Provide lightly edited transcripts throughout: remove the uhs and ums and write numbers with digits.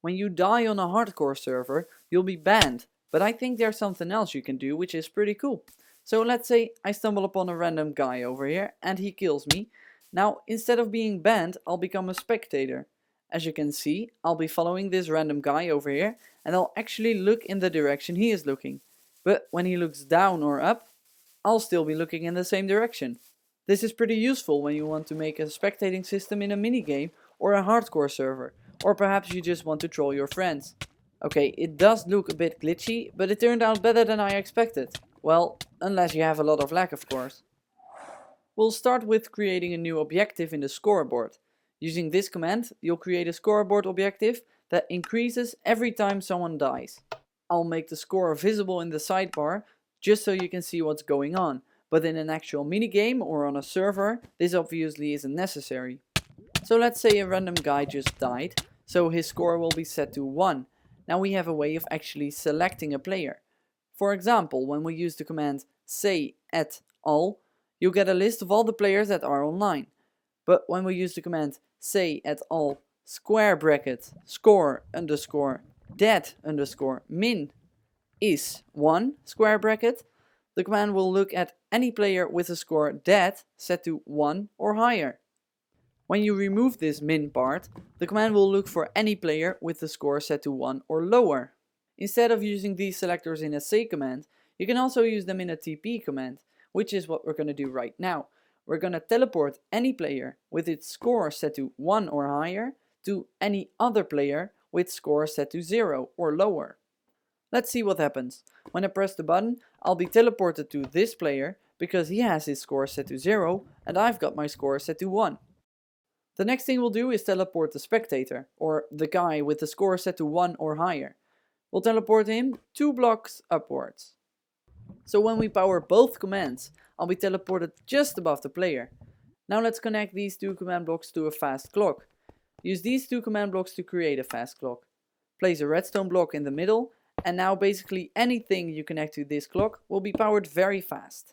When you die on a hardcore server, you'll be banned, but I think there's something else you can do which is pretty cool. So let's say I stumble upon a random guy over here and he kills me. Now instead of being banned, I'll become a spectator. As you can see, I'll be following this random guy over here and I'll actually look in the direction he is looking. But when he looks down or up, I'll still be looking in the same direction. This is pretty useful when you want to make a spectating system in a minigame or a hardcore server, or perhaps you just want to troll your friends. Okay, it does look a bit glitchy, but it turned out better than I expected. Well, unless you have a lot of lag, of course. We'll start with creating a new objective in the scoreboard. Using this command, you'll create a scoreboard objective that increases every time someone dies. I'll make the score visible in the sidebar, just so you can see what's going on, but in an actual minigame or on a server, this obviously isn't necessary. So let's say a random guy just died, so his score will be set to 1. Now we have a way of actually selecting a player. For example, when we use the command say at all, you'll get a list of all the players that are online. But when we use the command say at all square bracket score underscore dead underscore min is 1 square bracket, the command will look at any player with a score dead set to 1 or higher. When you remove this min part, the command will look for any player with the score set to 1 or lower. Instead of using these selectors in a say command, you can also use them in a TP command, which is what we're going to do right now. We're going to teleport any player with its score set to 1 or higher to any other player with score set to 0 or lower. Let's see what happens. When I press the button, I'll be teleported to this player because he has his score set to 0 and I've got my score set to 1. The next thing we'll do is teleport the spectator, or the guy with the score set to 1 or higher. We'll teleport him 2 blocks upwards. So when we power both commands, I'll be teleported just above the player. Now let's connect these 2 command blocks to a fast clock. Use these 2 command blocks to create a fast clock. Place a redstone block in the middle, and now basically anything you connect to this clock will be powered very fast.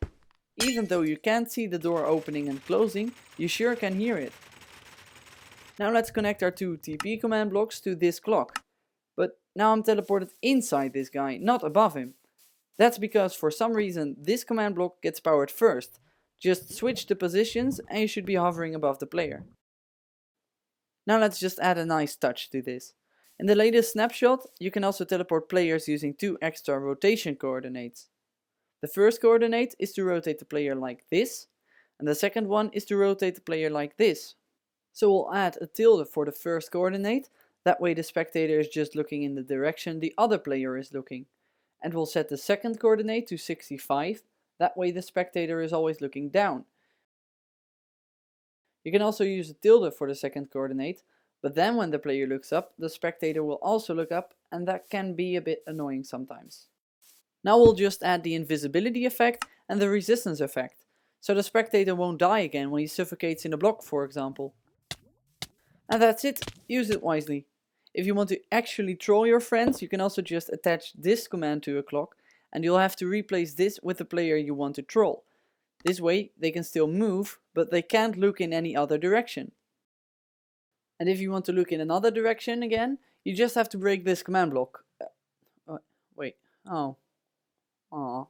Even though you can't see the door opening and closing, you sure can hear it. Now let's connect our 2 TP command blocks to this clock. But now I'm teleported inside this guy, not above him. That's because for some reason this command block gets powered first. Just switch the positions and you should be hovering above the player. Now let's just add a nice touch to this. In the latest snapshot, you can also teleport players using 2 extra rotation coordinates. The first coordinate is to rotate the player like this, and the second one is to rotate the player like this. So we'll add a tilde for the first coordinate, that way the spectator is just looking in the direction the other player is looking. And we'll set the second coordinate to 65, that way the spectator is always looking down. You can also use a tilde for the second coordinate, but then when the player looks up, the spectator will also look up, and that can be a bit annoying sometimes. Now we'll just add the invisibility effect and the resistance effect, so the spectator won't die again when he suffocates in a block, for example. And that's it, use it wisely. If you want to actually troll your friends, you can also just attach this command to a clock, and you'll have to replace this with the player you want to troll. This way they can still move, but they can't look in any other direction. And if you want to look in another direction again, you just have to break this command block. Wait, oh. Aw.